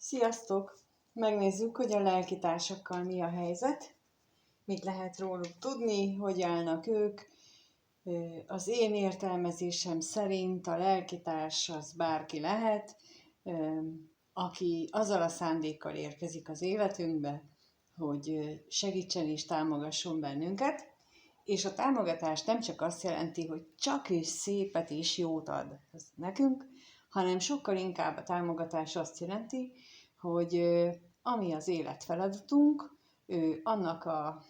Sziasztok! Megnézzük, hogy a lelkitársakkal mi a helyzet, mit lehet róluk tudni, hogy állnak ők. Az én értelmezésem szerint a lelkitárs az bárki lehet, aki azzal a szándékkal érkezik az életünkbe, hogy segítsen és támogasson bennünket, és a támogatás nem csak azt jelenti, hogy csak és szépet és jót ad nekünk, hanem sokkal inkább a támogatás azt jelenti, hogy ami az életfeladatunk, annak a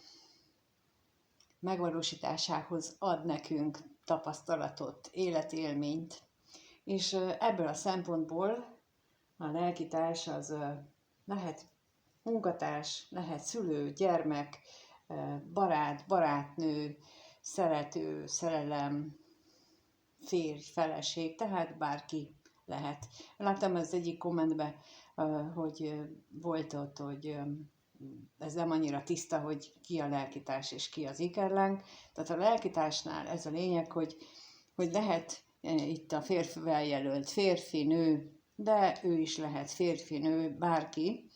megvalósításához ad nekünk tapasztalatot, életélményt. És ebből a szempontból a lelkitárs az lehet munkatárs, lehet szülő, gyermek, barát, barátnő, szerető, szerelem, férj, feleség, tehát bárki lehet. Láttam az egyik kommentben, hogy volt ott, hogy ez nem annyira tiszta, hogy ki a lelkitárs és ki az ikerláng. Tehát a lelkitársnál ez a lényeg, hogy lehet itt a férfivel jelölt férfi, nő, de ő is lehet férfi, nő, bárki,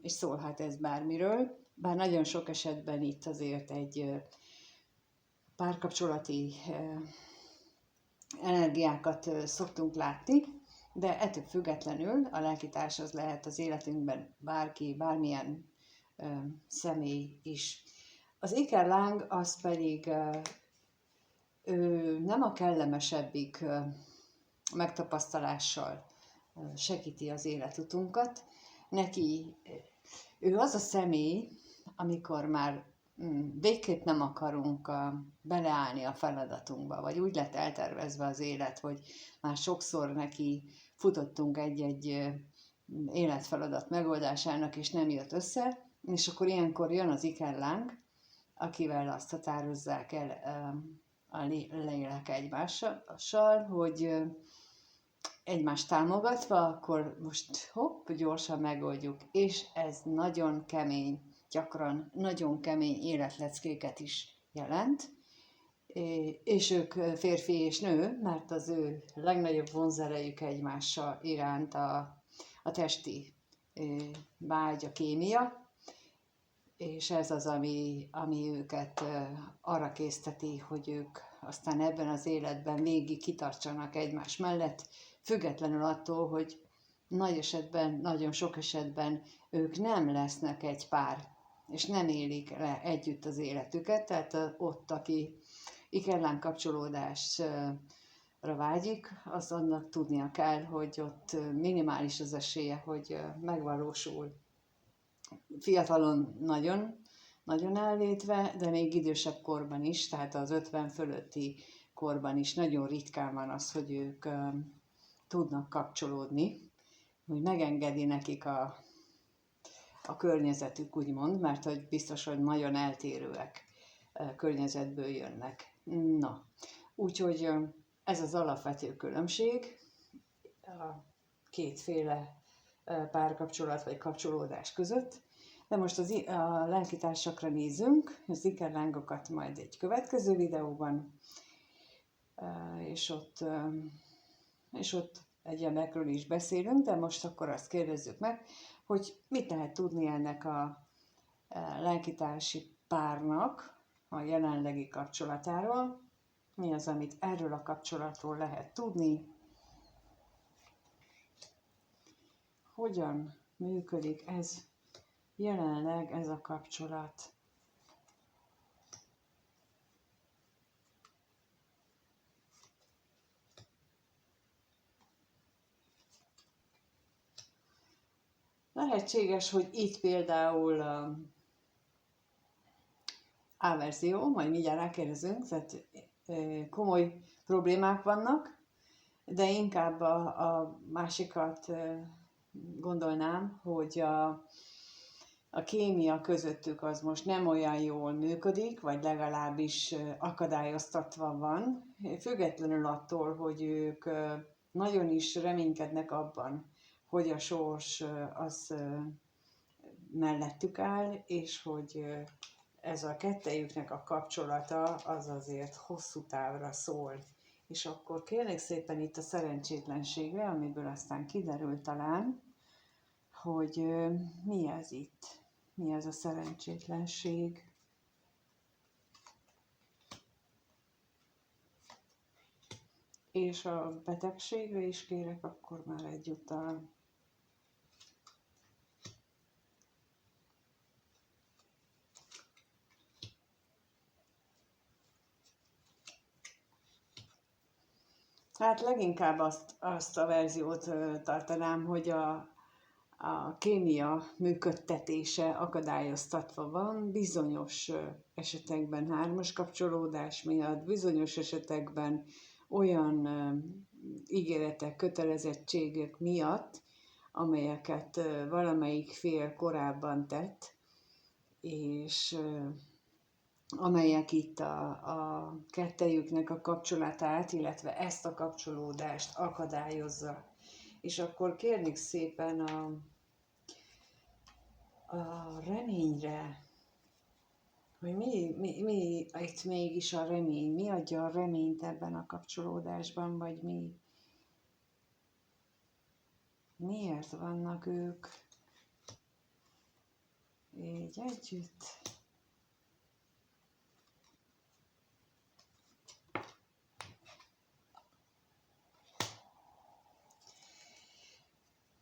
és szólhat ez bármiről. Bár nagyon sok esetben itt azért egy párkapcsolati energiákat szoktunk látni, de ettől függetlenül a lelkitárs az lehet az életünkben bárki, bármilyen személy is. Az ikerláng az pedig ő nem a kellemesebbik megtapasztalással segíti az életutunkat. Neki ő az a személy, amikor már végképp nem akarunk beleállni a feladatunkba, vagy úgy lett eltervezve az élet, hogy már sokszor neki futottunk egy életfeladat megoldásának, és nem jött össze, és akkor ilyenkor jön az ikerláng, akivel azt határozzák el a lélek egymással, hogy egymást támogatva, akkor most hopp, gyorsan megoldjuk, és ez nagyon kemény, gyakran nagyon kemény életleckéket is jelent, és ők férfi és nő, mert az ő legnagyobb vonzerejük egymással iránt a testi vágy, a kémia, és ez az, ami őket arra készteti, hogy ők aztán ebben az életben végig kitartsanak egymás mellett, függetlenül attól, hogy nagyon sok esetben ők nem lesznek egy pár, és nem élik le együtt az életüket, tehát ott, aki ikerláng kapcsolódásra vágyik, az annak tudnia kell, hogy ott minimális az esélye, hogy megvalósul. Fiatalon nagyon elvétve, de még idősebb korban is, tehát az 50 fölötti korban is nagyon ritkán van az, hogy ők tudnak kapcsolódni, hogy megengedi nekik a környezetük, úgymond, mert hogy biztos, hogy nagyon eltérőek környezetből jönnek. Na, úgyhogy ez az alapvető különbség a kétféle párkapcsolat vagy kapcsolódás között. De most a lelkitársakra nézzünk, az ikerlángokat majd egy következő videóban, és ott egyebekről is beszélünk, de most akkor azt kérdezzük meg, hogy mit lehet tudni ennek a lelkitársi párnak a jelenlegi kapcsolatáról, mi az, amit erről a kapcsolatról lehet tudni, hogyan működik jelenleg ez a kapcsolat. Lehetséges, hogy itt például averzió, majd mindjárt rákérdezünk, tehát komoly problémák vannak, de inkább a másikat gondolnám, hogy a kémia közöttük az most nem olyan jól működik, vagy legalábbis akadályoztatva van, függetlenül attól, hogy ők nagyon is reménykednek abban, hogy a sors az mellettük áll, és hogy ez a kettejüknek a kapcsolata az azért hosszú távra szól. És akkor kérlek szépen itt a szerencsétlenségre, amiből aztán kiderül talán, hogy mi ez itt, mi ez a szerencsétlenség. És a betegségre is kérek akkor már egyúttal. Hát leginkább azt a verziót tartanám, hogy a kémia működtetése akadályoztatva van, bizonyos esetekben hármas kapcsolódás miatt, bizonyos esetekben olyan ígéretek, kötelezettségek miatt, amelyeket valamelyik fél korábban tett, és amelyek itt a kettejüknek a kapcsolatát, illetve ezt a kapcsolódást akadályozza. És akkor kérnék szépen a reményre, hogy mi itt mégis a remény, mi adja a reményt ebben a kapcsolódásban, vagy miért vannak ők így együtt.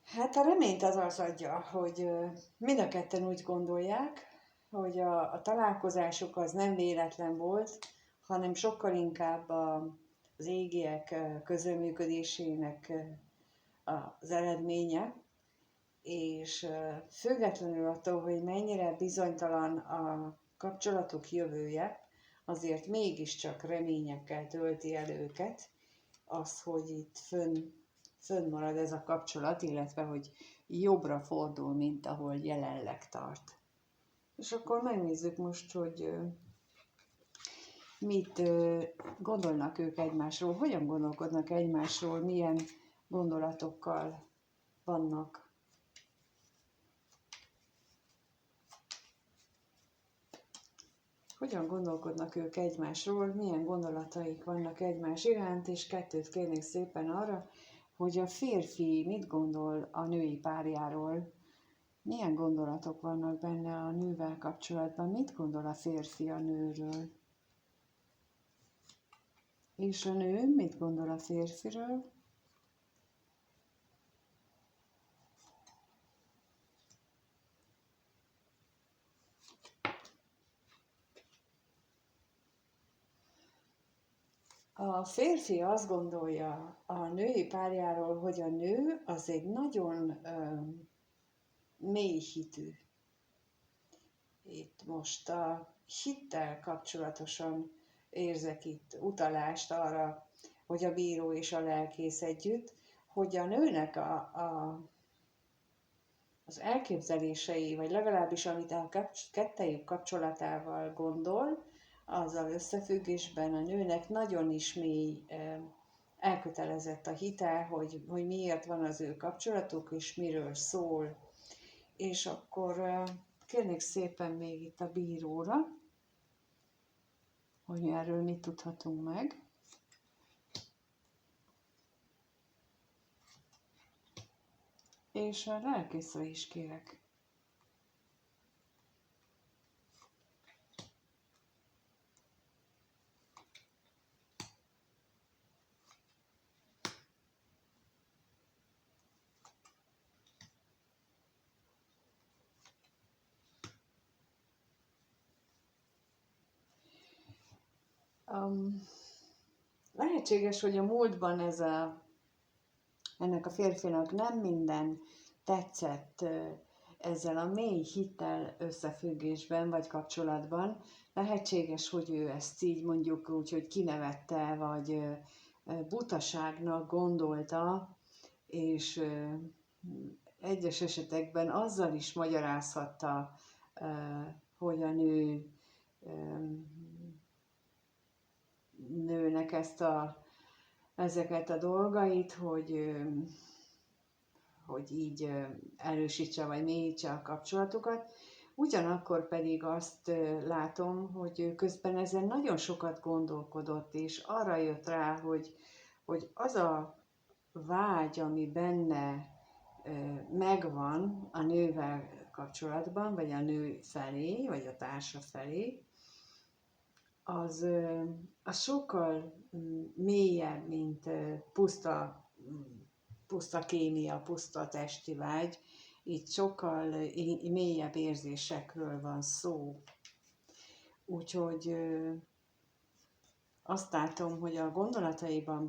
Hát a reményt az adja, hogy mind a ketten úgy gondolják, hogy a találkozásuk az nem véletlen volt, hanem sokkal inkább az égiek közreműködésének az eredménye, és függetlenül attól, hogy mennyire bizonytalan a kapcsolatuk jövője, azért mégiscsak reményekkel tölti el őket az, hogy itt fönn marad ez a kapcsolat, illetve hogy jobbra fordul, mint ahol jelenleg tart. És akkor megnézzük most, hogy mit gondolnak ők egymásról, hogyan gondolkodnak egymásról, milyen gondolatokkal vannak. Hogyan gondolkodnak ők egymásról, milyen gondolataik vannak egymás iránt, és kettőt kérnék szépen arra, hogy a férfi mit gondol a női párjáról, milyen gondolatok vannak benne a nővel kapcsolatban, mit gondol a férfi a nőről, és a nő mit gondol a férfiről. A férfi azt gondolja a női párjáról, hogy a nő az egy nagyon mély hitű. Itt most a hittel kapcsolatosan érzek itt utalást arra, hogy a bíró és a lelkész együtt, hogy a nőnek az elképzelései, vagy legalábbis amit a kettejük kapcsolatával gondol, azzal összefüggésben a nőnek nagyon is mély elkötelezett a hite, hogy miért van az ő kapcsolatuk, és miről szól. És akkor kérnék szépen még itt a bíróra, hogy erről mit tudhatunk meg. És a lelkészre is kérek. Lehetséges, hogy a múltban ennek a férfinak nem minden tetszett ezzel a mély hittel összefüggésben vagy kapcsolatban. Lehetséges, hogy ő ezt így mondjuk úgy, hogy kinevette, vagy butaságnak gondolta, és egyes esetekben azzal is magyarázhatta, hogy a nőnek ezeket a dolgait, hogy így erősítse vagy mélyítse a kapcsolatukat. Ugyanakkor pedig azt látom, hogy közben ezen nagyon sokat gondolkodott, és arra jött rá, hogy az a vágy, ami benne megvan a nővel kapcsolatban, vagy a nő felé, vagy a társa felé, az sokkal mélyebb, mint puszta kémia, puszta testi vágy. Itt sokkal mélyebb érzésekről van szó. Úgyhogy azt látom, hogy a gondolataiban,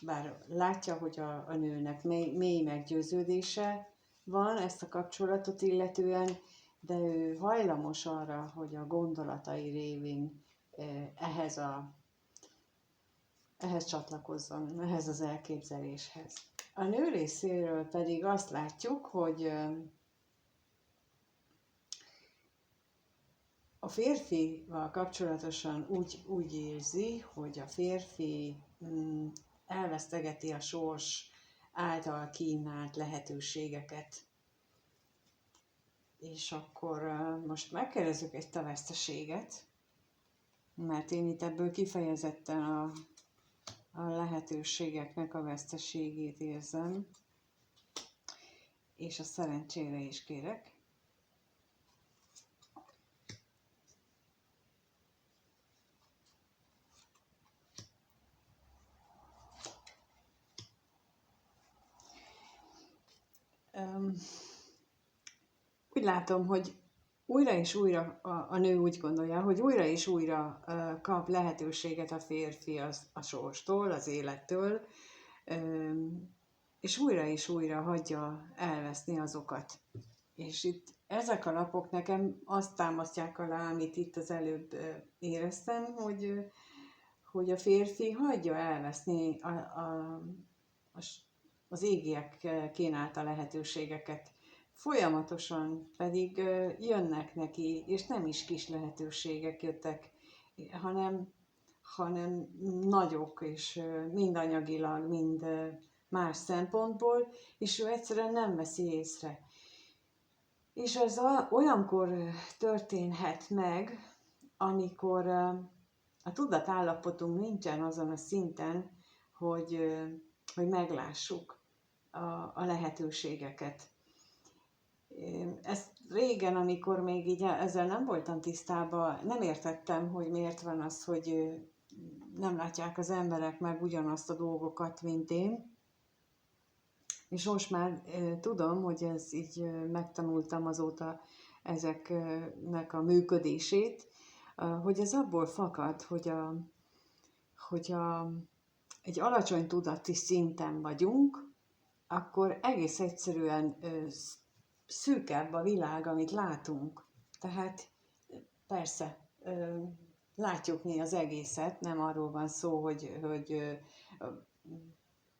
bár látja, hogy a nőnek mély meggyőződése van ezt a kapcsolatot illetően, de ő hajlamos arra, hogy a gondolatai révén ehhez csatlakozzon, ehhez az elképzeléshez. A nő részéről pedig azt látjuk, hogy a férfival kapcsolatosan úgy érzi, hogy a férfi elvesztegeti a sors által kínált lehetőségeket. És akkor most megkérdezzük ezt a veszteséget, mert én itt ebből kifejezetten a lehetőségeknek a veszteségét érzem, és a szerencsére is kérek. Úgy látom, hogy újra és újra a nő úgy gondolja, hogy újra és újra kap lehetőséget a férfi a sorstól, az élettől, és újra hagyja elveszni azokat. És itt ezek a lapok nekem azt támasztják alá, amit itt az előbb éreztem, hogy a férfi hagyja elveszni az égiek kínálta lehetőségeket. Folyamatosan pedig jönnek neki, és nem is kis lehetőségek jöttek, hanem nagyok, és mind anyagilag, mind más szempontból, és ő egyszerűen nem veszi észre. És ez olyankor történhet meg, amikor a tudatállapotunk nincsen azon a szinten, hogy meglássuk a lehetőségeket. Ezt régen, amikor még így ezzel nem voltam tisztában, nem értettem, hogy miért van az, hogy nem látják az emberek meg ugyanazt a dolgokat, mint én. És most már tudom, hogy ez így megtanultam azóta ezeknek a működését, hogy ez abból fakad, hogy egy alacsony tudati szinten vagyunk, akkor egész egyszerűen szűkebb a világ, amit látunk. Tehát persze, látjuk mi az egészet, nem arról van szó, hogy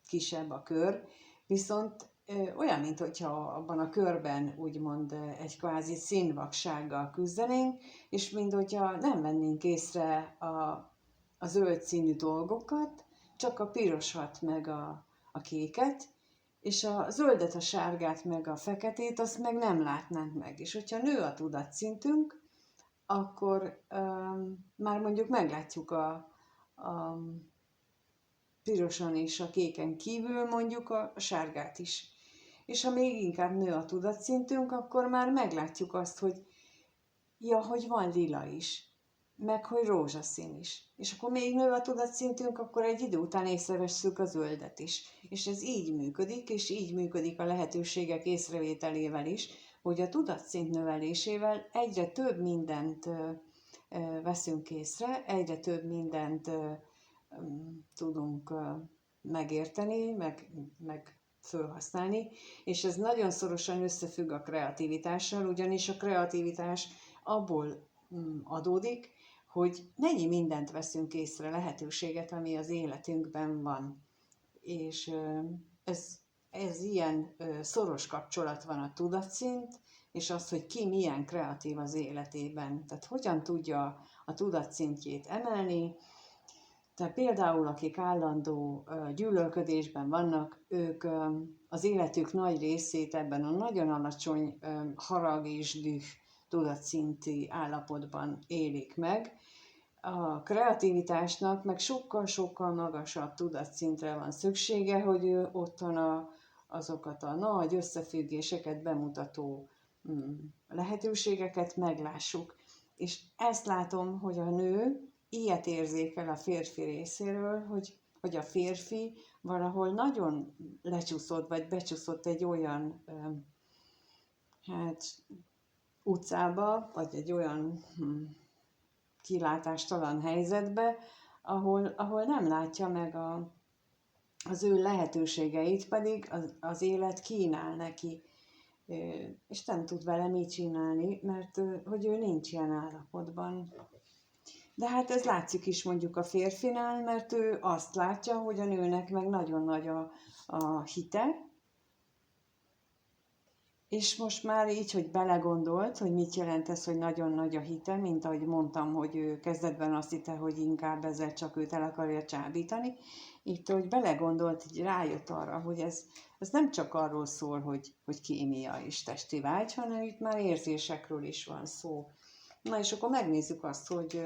kisebb a kör, viszont olyan, mintha abban a körben úgymond egy kvázi színvaksággal küzdenénk, és mintha nem vennénk észre a zöld színű dolgokat, csak a pirosat meg a kéket, és a zöldet, a sárgát, meg a feketét, azt meg nem látnánk meg. És hogyha nő a tudatszintünk, akkor már mondjuk meglátjuk a piroson és a kéken kívül mondjuk a sárgát is. És ha még inkább nő a tudatszintünk, akkor már meglátjuk azt, hogy hogy van lila is, meg hogy rózsaszín is. És akkor még nő a tudatszintünk, akkor egy idő után észrevesszük a zöldet is. És ez így működik, és így működik a lehetőségek észrevételével is, hogy a tudatszint növelésével egyre több mindent veszünk észre, egyre több mindent tudunk megérteni, meg felhasználni, és ez nagyon szorosan összefügg a kreativitással, ugyanis a kreativitás abból adódik, hogy mennyi mindent veszünk észre, lehetőséget, ami az életünkben van. És ez ilyen szoros kapcsolat van a tudatszint, és az, hogy ki milyen kreatív az életében. Tehát hogyan tudja a tudatszintjét emelni. Tehát például, akik állandó gyűlölködésben vannak, ők az életük nagy részét ebben a nagyon alacsony harag és düh tudatszinti állapotban élik meg. A kreativitásnak meg sokkal-sokkal magasabb tudatszintre van szüksége, hogy ő otthon azokat a nagy összefüggéseket bemutató lehetőségeket meglássuk. És ezt látom, hogy a nő ilyet érzékel a férfi részéről, hogy a férfi valahol nagyon lecsúszott, vagy becsúszott egy olyan utcába, vagy egy olyan kilátástalan helyzetbe, ahol nem látja meg az ő lehetőségeit, pedig az élet kínál neki, és nem tud vele mit csinálni, mert hogy ő nincs ilyen állapotban. De hát ez látszik is mondjuk a férfinál, mert ő azt látja, hogy a nőnek meg nagyon nagy a hite, és most már így, hogy belegondolt, hogy mit jelent ez, hogy nagyon nagy a hite, mint ahogy mondtam, hogy ő kezdetben azt hitte, hogy inkább ezzel csak őt el akarja csábítani, itt, hogy belegondolt, így rájött arra, hogy ez nem csak arról szól, hogy kémia és testi vágy, hanem itt már érzésekről is van szó. Na és akkor megnézzük azt, hogy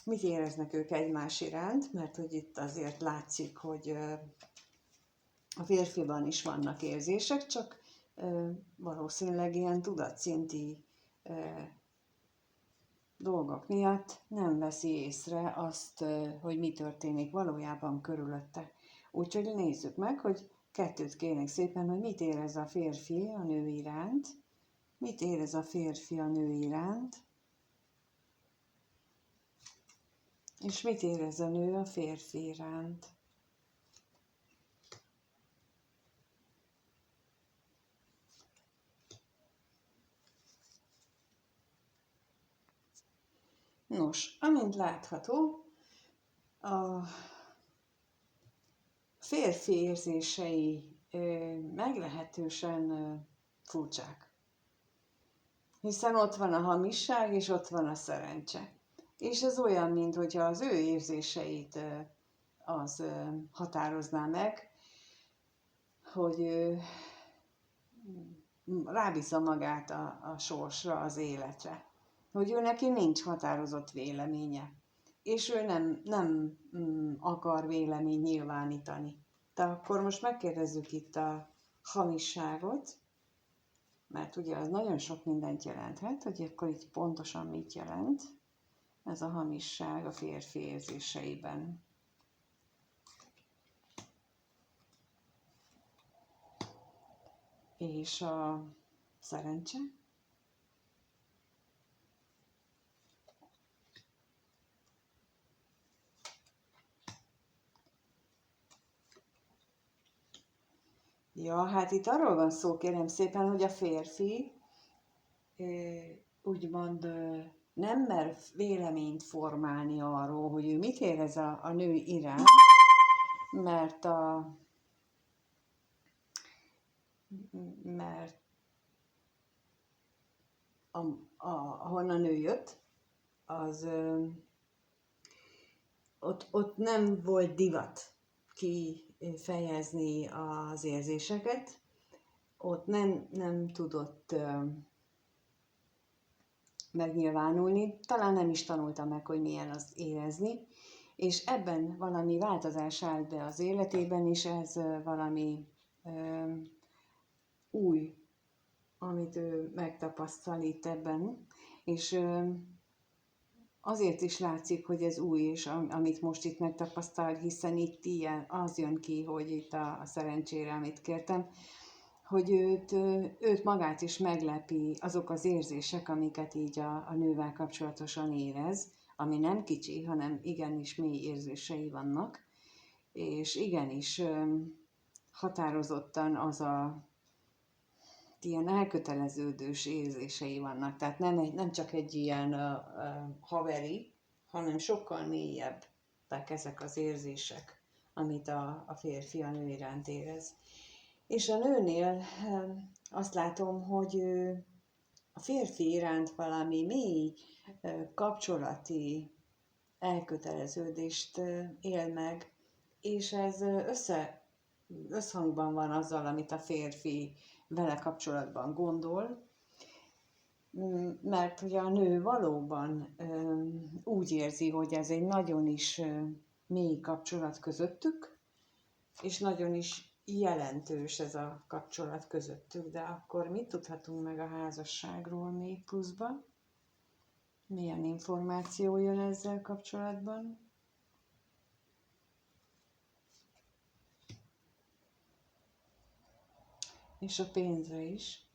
mit éreznek ők egymás iránt, mert hogy itt azért látszik, hogy a férfiban is vannak érzések, csak valószínűleg ilyen tudatszinti dolgok miatt nem veszi észre azt, hogy mi történik valójában körülötte. Úgyhogy nézzük meg, hogy kettőt kérnek szépen, hogy mit érez a férfi a nő iránt, mit érez a férfi a nő iránt, és mit érez a nő a férfi iránt. Nos, amint látható, a férfi érzései meglehetősen furcsák. Hiszen ott van a hamisság, és ott van a szerencse. És ez olyan, mintha az ő érzéseit az határozná meg, hogy rábízza magát a sorsra, az életre. Hogy ő neki nincs határozott véleménye. És ő nem akar véleményt nyilvánítani. De akkor most megkérdezzük itt a hamisságot, mert ugye az nagyon sok mindent jelenthet, hogy akkor itt pontosan mit jelent ez a hamisság a férfi érzéseiben. És a szerencse? Ja, hát itt arról van szó, kérem szépen, hogy a férfi úgymond nem mer véleményt formálni arról, hogy ő mit érez a nő iránt, mert ahonnan ő jött, az ott nem volt divat kifejezni az érzéseket, ott nem tudott megnyilvánulni, talán nem is tanulta meg, hogy milyen az érezni, és ebben valami változás állt be az életében, és ez valami új, amit ő megtapasztal itt ebben, és azért is látszik, hogy ez új, és amit most itt megtapasztal, hiszen itt ilyen, az jön ki, hogy itt a szerencsére, amit kértem, hogy őt magát is meglepi azok az érzések, amiket így a nővel kapcsolatosan érez, ami nem kicsi, hanem igenis mély érzései vannak, és igenis határozottan ilyen elköteleződős érzései vannak. Tehát nem csak egy ilyen haveri, hanem sokkal mélyebbek ezek az érzések, amit a férfi a nő iránt érez. És a nőnél azt látom, hogy a férfi iránt valami mély kapcsolati elköteleződést él meg, és ez összhangban van azzal, amit a férfi vele kapcsolatban gondol, mert ugye a nő valóban úgy érzi, hogy ez egy nagyon is mély kapcsolat közöttük, és nagyon is jelentős ez a kapcsolat közöttük, de akkor mit tudhatunk meg a házasságról még pluszba? Milyen információ jön ezzel kapcsolatban? És a pénzre is.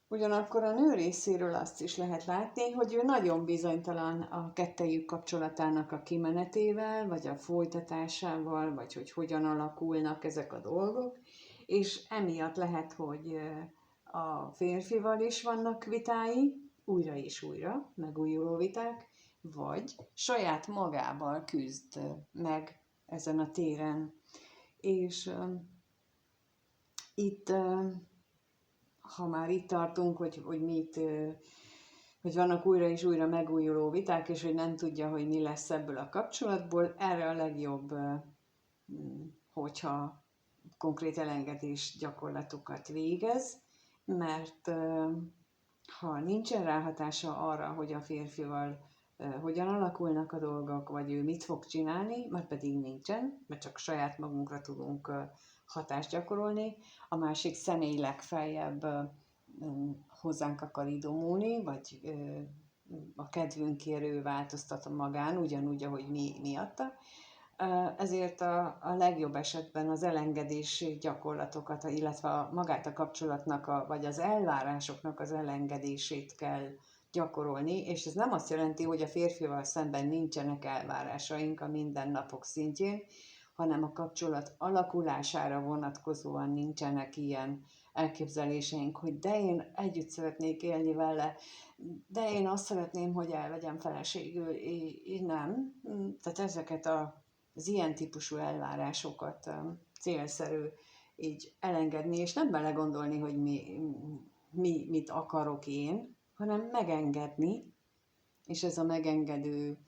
Ugyanakkor a nő részéről azt is lehet látni, hogy ő nagyon bizonytalan a kettejük kapcsolatának a kimenetével, vagy a folytatásával, vagy hogy hogyan alakulnak ezek a dolgok, és emiatt lehet, hogy a férfival is vannak vitái, újra és újra, megújuló viták, vagy saját magával küzd meg ezen a téren. És itt ha már itt tartunk, hogy vannak újra és újra megújuló viták, és hogy nem tudja, hogy mi lesz ebből a kapcsolatból, erre a legjobb, hogyha konkrét elengedés gyakorlatokat végez, mert ha nincsen ráhatása arra, hogy a férfival hogyan alakulnak a dolgok, vagy ő mit fog csinálni, már pedig nincsen, mert csak saját magunkra tudunk hatást gyakorolni, a másik személy legfeljebb hozzánk akar idomulni, vagy a kedvünkért ő változtat magán, ugyanúgy, ahogy mi miatta. Ezért a legjobb esetben az elengedés gyakorlatokat, illetve magát a kapcsolatnak, vagy az elvárásoknak az elengedését kell gyakorolni, és ez nem azt jelenti, hogy a férfival szemben nincsenek elvárásaink a mindennapok szintjén, hanem a kapcsolat alakulására vonatkozóan nincsenek ilyen elképzeléseink, hogy de én együtt szeretnék élni vele, de én azt szeretném, hogy elvegyem feleségül, én nem. Tehát ezeket az ilyen típusú elvárásokat célszerű így elengedni, és nem belegondolni, hogy mit akarok én, hanem megengedni, és ez a megengedő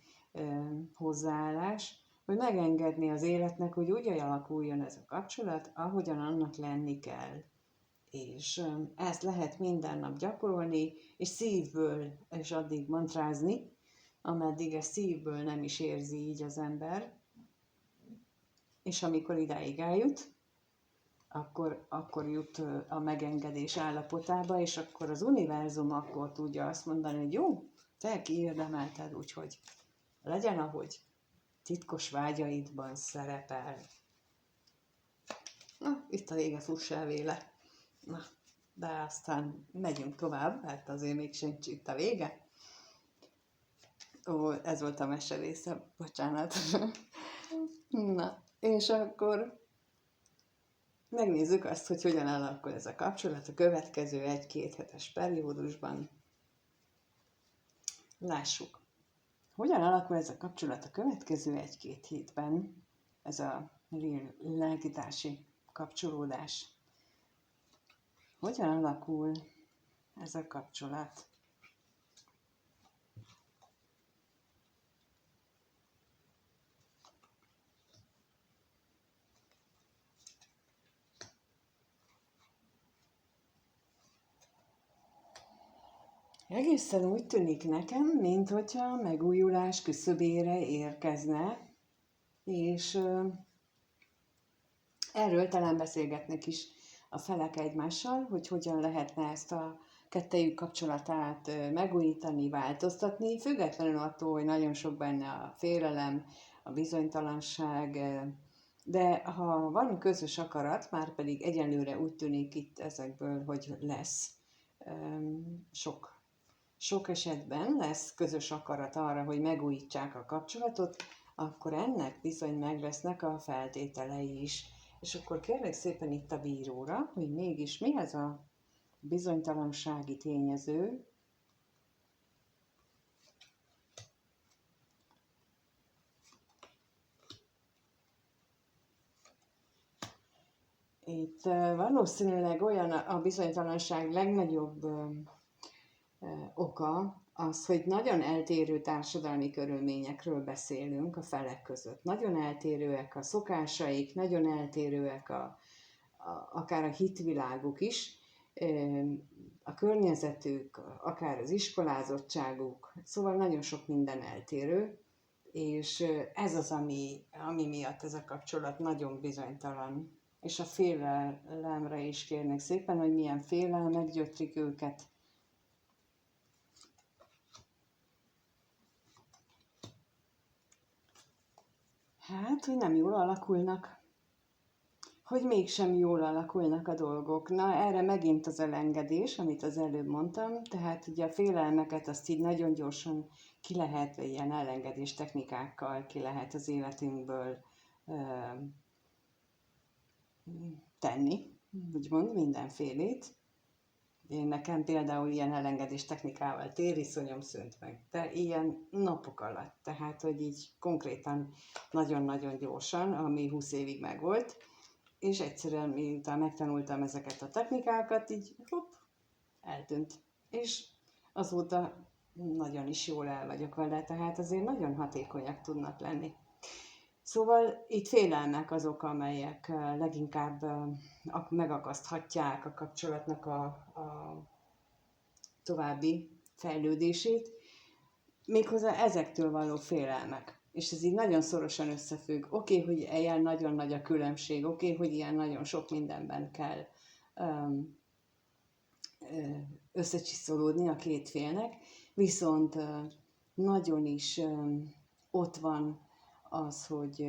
hozzáállás, hogy megengedni az életnek, hogy úgy alakuljon ez a kapcsolat, ahogyan annak lenni kell. És ezt lehet minden nap gyakorolni, és szívből, és addig mantrázni, ameddig ezt szívből nem is érzi így az ember. És amikor idáig eljut, akkor jut a megengedés állapotába, és akkor az univerzum akkor tudja azt mondani, hogy jó, te kiérdemelted, úgyhogy legyen, ahogy titkos vágyaidban szerepel. Na, itt a vége, fuss el véle. Na, de aztán megyünk tovább, mert azért még sincs itt a vége. Ó, ez volt a mese része, bocsánat. Na, és akkor megnézzük azt, hogy hogyan alakul ez a kapcsolat a következő 1-2 hetes periódusban. Lássuk, hogyan alakul ez a kapcsolat a következő 1-2 hétben, ez a lelkitársi kapcsolódás. Hogyan alakul ez a kapcsolat? Egészen úgy tűnik nekem, minthogyha megújulás küszöbére érkezne, és erről talán beszélgetnek is a felek egymással, hogy hogyan lehetne ezt a kettejük kapcsolatát megújítani, változtatni, függetlenül attól, hogy nagyon sok benne a félelem, a bizonytalanság, de ha van közös akarat, már pedig egyelőre úgy tűnik itt ezekből, hogy lesz sok esetben lesz közös akarat arra, hogy megújítsák a kapcsolatot, akkor ennek bizony meg lesznek a feltételei is. És akkor kérlek szépen itt a bíróra, hogy mégis mi ez a bizonytalansági tényező. Itt valószínűleg olyan a bizonytalanság legnagyobb oka az, hogy nagyon eltérő társadalmi körülményekről beszélünk a felek között. Nagyon eltérőek a szokásaik, nagyon eltérőek akár a hitviláguk is, a környezetük, akár az iskolázottságuk, szóval nagyon sok minden eltérő, és ez az, ami miatt ez a kapcsolat nagyon bizonytalan. És a félelemre is kérnek szépen, hogy milyen félelmek gyötrik őket. Hát, hogy nem jól alakulnak. Hogy mégsem jól alakulnak a dolgok. Na, erre megint az elengedés, amit az előbb mondtam, tehát ugye a félelmeket azt így nagyon gyorsan ki lehet, ilyen elengedés technikákkal ki lehet az életünkből tenni, úgymond mindenfélét. Én nekem például ilyen elengedés technikával tériszonyom szűnt meg, de ilyen napok alatt, tehát hogy így konkrétan nagyon-nagyon gyorsan, ami 20 évig megvolt, és egyszerűen miután megtanultam ezeket a technikákat, így hopp, eltűnt. És azóta nagyon is jól el vagyok vele, tehát azért nagyon hatékonyak tudnak lenni. Szóval itt félelmek azok, amelyek leginkább megakaszthatják a kapcsolatnak a további fejlődését, méghozzá ezektől való félelmek. És ez így nagyon szorosan összefügg. Oké, hogy ilyen nagyon nagy a különbség, oké, hogy ilyen nagyon sok mindenben kell összecsiszolódni a két félnek, viszont nagyon is ott van az, hogy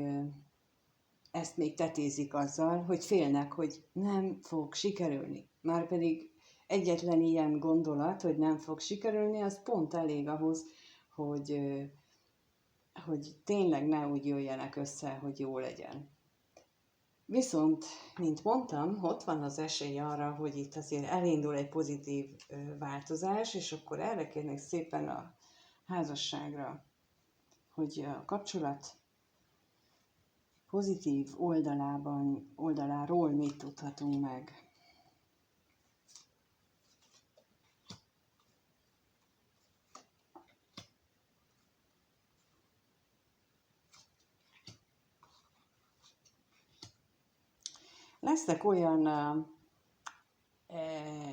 ezt még tetézik azzal, hogy félnek, hogy nem fog sikerülni. Márpedig egyetlen ilyen gondolat, hogy nem fog sikerülni, az pont elég ahhoz, hogy tényleg ne úgy jöjjenek össze, hogy jó legyen. Viszont, mint mondtam, ott van az esély arra, hogy itt azért elindul egy pozitív változás, és akkor erre kérnek szépen a házasságra, hogy a kapcsolat pozitív oldaláról mit tudhatunk meg. Lesznek olyan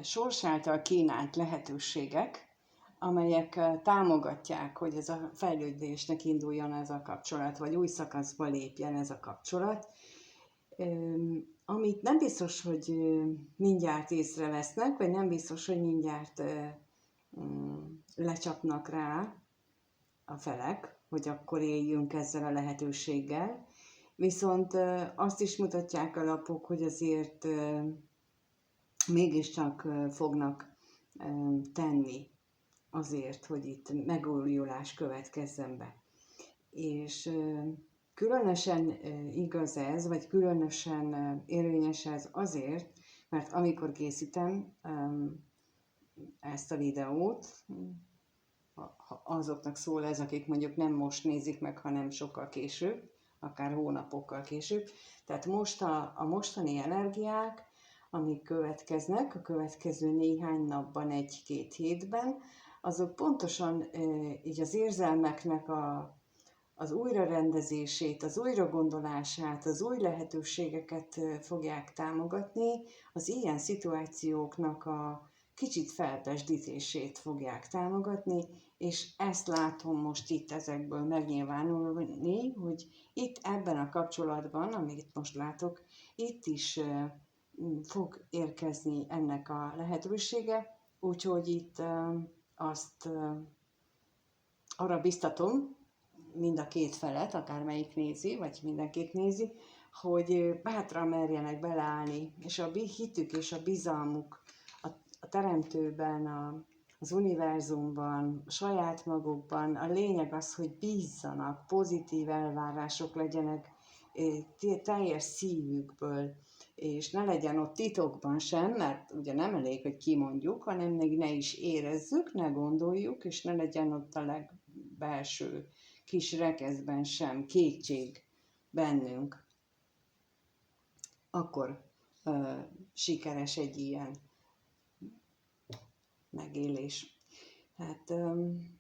sors által kínált lehetőségek, amelyek támogatják, hogy ez a fejlődésnek induljon ez a kapcsolat, vagy új szakaszba lépjen ez a kapcsolat, amit nem biztos, hogy mindjárt észrevesznek, vagy nem biztos, hogy mindjárt lecsapnak rá a felek, hogy akkor éljünk ezzel a lehetőséggel. Viszont azt is mutatják a lapok, hogy azért mégiscsak fognak tenni azért, hogy itt megújulás következzen be. És különösen igaz ez, vagy különösen érvényes ez azért, mert amikor készítem ezt a videót, azoknak szól ez, akik mondjuk nem most nézik meg, hanem sokkal később, akár hónapokkal később. Tehát most a mostani energiák, amik következnek, a következő néhány napban, 1-2 hétben, azok pontosan így az érzelmeknek az újrarendezését, az újragondolását, az új lehetőségeket fogják támogatni, az ilyen szituációknak a kicsit felpesdítését fogják támogatni, és ezt látom most itt ezekből megnyilvánulni, hogy itt ebben a kapcsolatban, amit most látok, itt is fog érkezni ennek a lehetősége, úgyhogy itt azt arra biztatom mind a két felet, akármelyik nézi, vagy mindenkit nézi, hogy bátran merjenek beleállni, és a hitük és a bizalmuk a teremtőben, az univerzumban, saját magukban. A lényeg az, hogy bízzanak, pozitív elvárások legyenek teljes szívükből, és ne legyen ott titokban sem, mert ugye nem elég, hogy kimondjuk, hanem még ne is érezzük, ne gondoljuk, és ne legyen ott a legbelső kis rekeszben sem kétség bennünk. Akkor sikeres egy ilyen megélés. Hát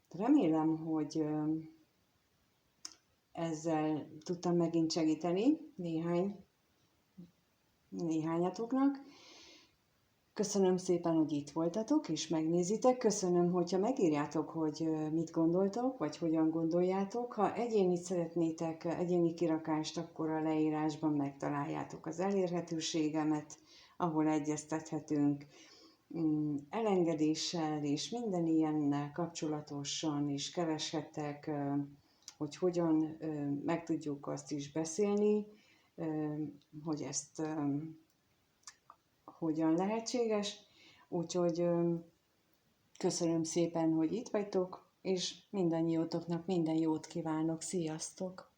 remélem, hogy ezzel tudtam megint segíteni néhányatoknak. Köszönöm szépen, hogy itt voltatok, és megnézitek. Köszönöm, hogyha megírjátok, hogy mit gondoltok, vagy hogyan gondoljátok. Ha egyénit szeretnétek, egyéni kirakást, akkor a leírásban megtaláljátok az elérhetőségemet, ahol egyeztethetünk elengedéssel, és minden ilyennel kapcsolatosan is kereshettek, hogy hogyan meg tudjuk azt is beszélni, hogy ezt hogyan lehetséges. Úgyhogy köszönöm szépen, hogy itt vagytok, és mindannyiótoknak minden jót kívánok. Sziasztok!